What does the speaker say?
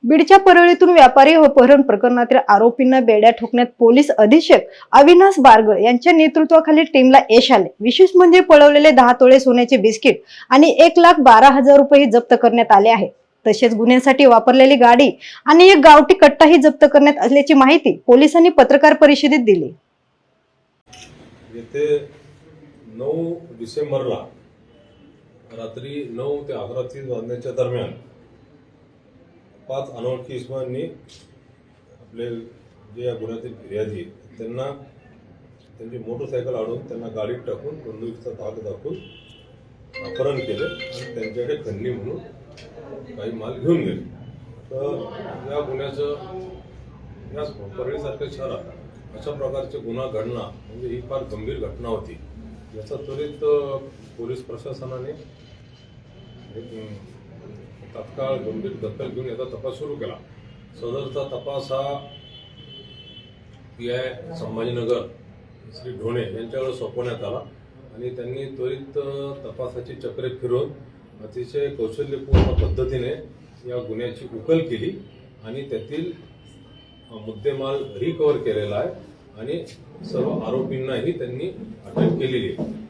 बीडच्या परळीतून व्यापारी अपहरण प्रकरणातील आरोपींना बेड्या ठोकण्यात पोलीस अधीक्षक अविनाश बारगळ यांच्या नेतृत्वाखाली टीमला यश आले। विशेष म्हणजे पळवलेले 10 तोळे सोन्याचे बिस्किट आणि 1,12,000 रुपये जप्त करण्यात आले आहे। तसेच गुन्ह्यासाठी वापरलेली गाडी आणि एक गावठी कट्टाही जप्त करण्यात आल्याची माहिती पोलिसांनी पत्रकार परिषदेत दिली। येथे 9 डिसेंबरला रात्री 9 ते 11:30 वाजण्याच्या दरम्यान 5 अनोळखी इसमांनी आपले जे या गुन्ह्यातील फिर्यादी त्यांना त्यांची मोटरसायकल अडवून त्यांना गाडीत टाकून बंदुकीचा धाक दाखवून अपहरण केले आणि त्यांच्याकडे खंडणी म्हणून काही माल घेऊन गेले। तर या गुन्ह्याचं या परळीसारख्या शहरात अशा प्रकारचे गुन्हा घडणं म्हणजे ही फार गंभीर घटना होती। याचा त्वरित पोलीस प्रशासनाने तत्काळ गंभीर दखल घेऊन याचा तपास सुरू केला। सदरचा तपास हा PI संभाजीनगर श्री ढोणे यांच्याकडे सोपवण्यात आला आणि त्यांनी त्वरित तपासाची चक्रे फिरवून अतिशय कौशल्यपूर्ण पद्धतीने या गुन्ह्याची उकल केली आणि त्यातील मुद्देमाल रिकव्हर केलेला आहे आणि सर्व आरोपींनाही त्यांनी अटक केलेली आहे।